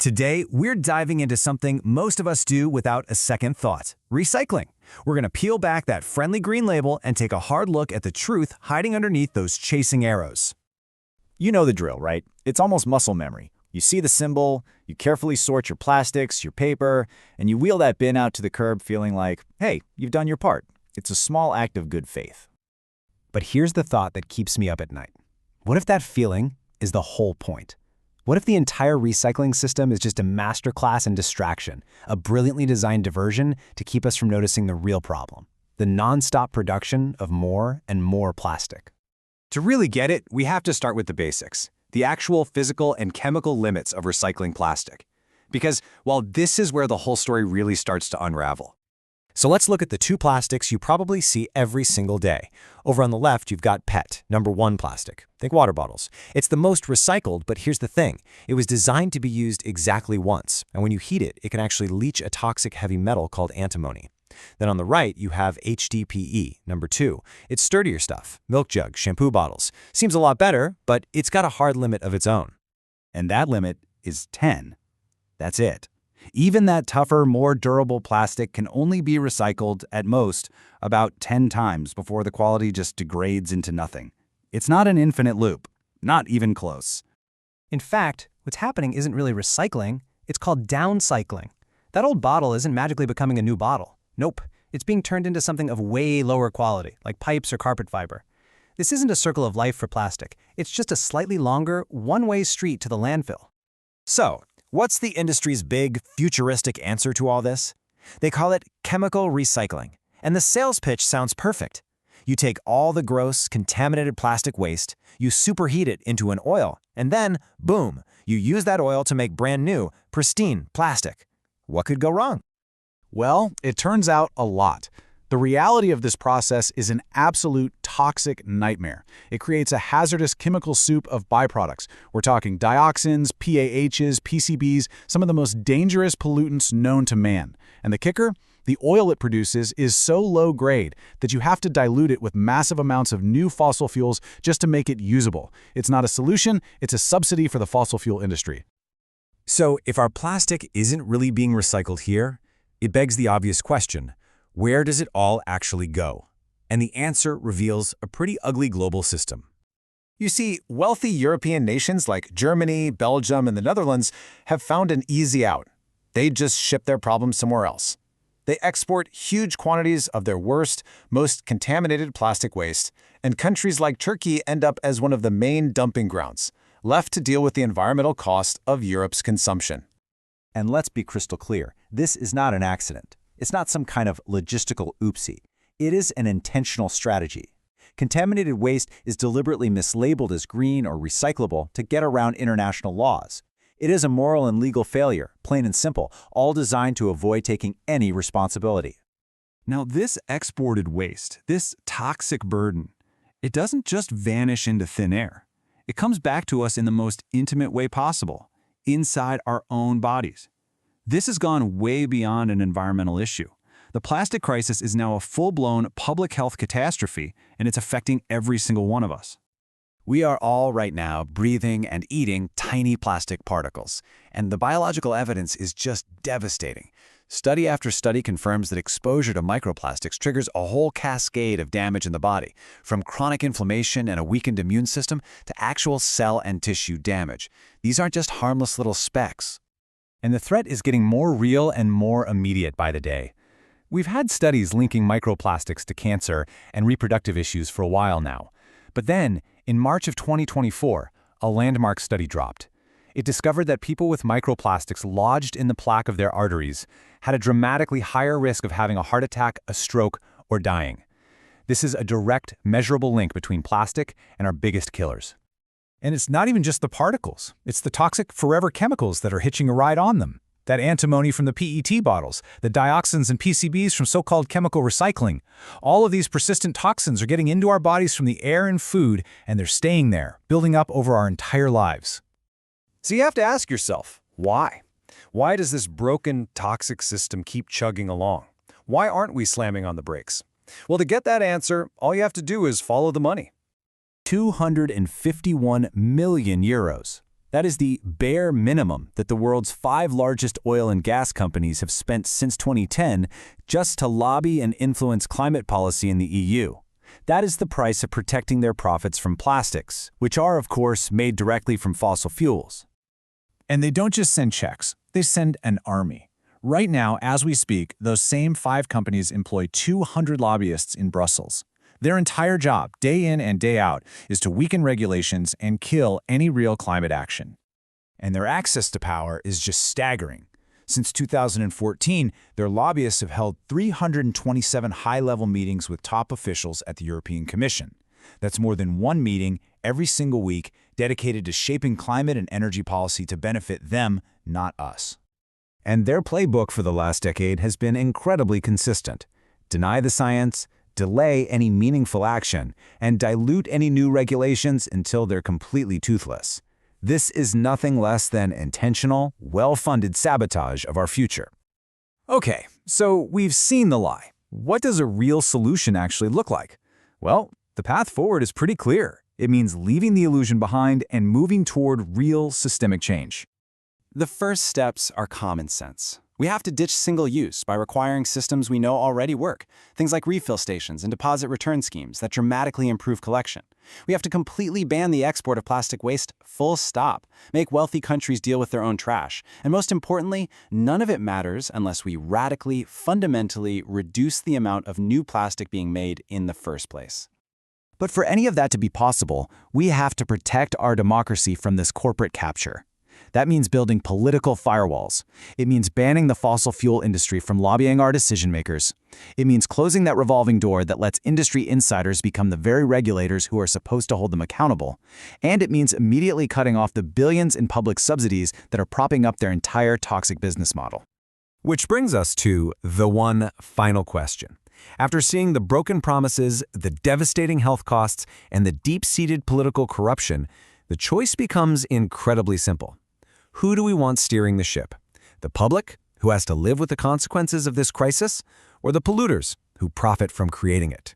Today, we're diving into something most of us do without a second thought: recycling. We're going to peel back that friendly green label and take a hard look at the truth hiding underneath those chasing arrows. You know the drill, right? It's almost muscle memory. You see the symbol, you carefully sort your plastics, your paper, and you wheel that bin out to the curb feeling like, hey, you've done your part. It's a small act of good faith. But here's the thought that keeps me up at night. What if that feeling is the whole point? What if the entire recycling system is just a masterclass in distraction, a brilliantly designed diversion to keep us from noticing the real problem: the nonstop production of more and more plastic? To really get it, we have to start with the basics, the actual physical and chemical limits of recycling plastic. Because, well, this is where the whole story really starts to unravel. So let's look at the two plastics you probably see every single day. Over on the left, you've got PET, number 1 plastic. Think water bottles. It's the most recycled, but here's the thing. It was designed to be used exactly once, and when you heat it, it can actually leach a toxic heavy metal called antimony. Then on the right, you have HDPE, number 2. It's sturdier stuff: milk jugs, shampoo bottles. Seems a lot better, but it's got a hard limit of its own. And that limit is 10. That's it. Even that tougher, more durable plastic can only be recycled, at most, about 10 times before the quality just degrades into nothing. It's not an infinite loop, not even close. In fact, what's happening isn't really recycling, it's called downcycling. That old bottle isn't magically becoming a new bottle. Nope, it's being turned into something of way lower quality, like pipes or carpet fiber. This isn't a circle of life for plastic. It's just a slightly longer, one-way street to the landfill. So, what's the industry's big, futuristic answer to all this? They call it chemical recycling, and the sales pitch sounds perfect. You take all the gross, contaminated plastic waste, you superheat it into an oil, and then, boom, you use that oil to make brand new, pristine plastic. What could go wrong? Well, it turns out a lot. The reality of this process is an absolute toxic nightmare. It creates a hazardous chemical soup of byproducts. We're talking dioxins, PAHs, PCBs, some of the most dangerous pollutants known to man. And the kicker? The oil it produces is so low grade that you have to dilute it with massive amounts of new fossil fuels just to make it usable. It's not a solution, it's a subsidy for the fossil fuel industry. So, if our plastic isn't really being recycled here, it begs the obvious question: where does it all actually go? And the answer reveals a pretty ugly global system. You see, wealthy European nations like Germany, Belgium, and the Netherlands have found an easy out. They just ship their problems somewhere else. They export huge quantities of their worst, most contaminated plastic waste, and countries like Turkey end up as one of the main dumping grounds, left to deal with the environmental cost of Europe's consumption. And let's be crystal clear, this is not an accident. It's not some kind of logistical oopsie. It is an intentional strategy. Contaminated waste is deliberately mislabeled as green or recyclable to get around international laws. It is a moral and legal failure, plain and simple, all designed to avoid taking any responsibility. Now, this exported waste, this toxic burden, it doesn't just vanish into thin air. It comes back to us in the most intimate way possible, inside our own bodies. This has gone way beyond an environmental issue. The plastic crisis is now a full-blown public health catastrophe, and it's affecting every single one of us. We are all right now breathing and eating tiny plastic particles, and the biological evidence is just devastating. Study after study confirms that exposure to microplastics triggers a whole cascade of damage in the body, from chronic inflammation and a weakened immune system to actual cell and tissue damage. These aren't just harmless little specks. And the threat is getting more real and more immediate by the day. We've had studies linking microplastics to cancer and reproductive issues for a while now. But then, in March of 2024, a landmark study dropped. It discovered that people with microplastics lodged in the plaque of their arteries had a dramatically higher risk of having a heart attack, a stroke, or dying. This is a direct, measurable link between plastic and our biggest killers. And it's not even just the particles. It's the toxic forever chemicals that are hitching a ride on them. That antimony from the PET bottles, the dioxins and PCBs from so-called chemical recycling. All of these persistent toxins are getting into our bodies from the air and food, and they're staying there, building up over our entire lives. So you have to ask yourself, why? Why does this broken, toxic system keep chugging along? Why aren't we slamming on the brakes? Well, to get that answer, all you have to do is follow the money. 251 million euros. That is the bare minimum that the world's 5 largest oil and gas companies have spent since 2010 just to lobby and influence climate policy in the EU. That is the price of protecting their profits from plastics, which are, of course, made directly from fossil fuels. And they don't just send checks, they send an army. Right now, as we speak, those same 5 companies employ 200 lobbyists in Brussels. Their entire job, day in and day out, is to weaken regulations and kill any real climate action. And their access to power is just staggering. Since 2014, their lobbyists have held 327 high-level meetings with top officials at the European Commission. That's more than 1 meeting every single week dedicated to shaping climate and energy policy to benefit them, not us. And their playbook for the last decade has been incredibly consistent. Deny the science, delay any meaningful action, and dilute any new regulations until they're completely toothless. This is nothing less than intentional, well-funded sabotage of our future. Okay, so we've seen the lie. What does a real solution actually look like? Well, the path forward is pretty clear. It means leaving the illusion behind and moving toward real systemic change. The first steps are common sense. We have to ditch single use by requiring systems we know already work, things like refill stations and deposit return schemes that dramatically improve collection. We have to completely ban the export of plastic waste, full stop, make wealthy countries deal with their own trash, and most importantly, none of it matters unless we radically, fundamentally reduce the amount of new plastic being made in the first place. But for any of that to be possible, we have to protect our democracy from this corporate capture. That means building political firewalls. It means banning the fossil fuel industry from lobbying our decision makers. It means closing that revolving door that lets industry insiders become the very regulators who are supposed to hold them accountable. And it means immediately cutting off the billions in public subsidies that are propping up their entire toxic business model. Which brings us to the one final question. After seeing the broken promises, the devastating health costs, and the deep-seated political corruption, the choice becomes incredibly simple. Who do we want steering the ship? The public, who has to live with the consequences of this crisis, or the polluters, who profit from creating it?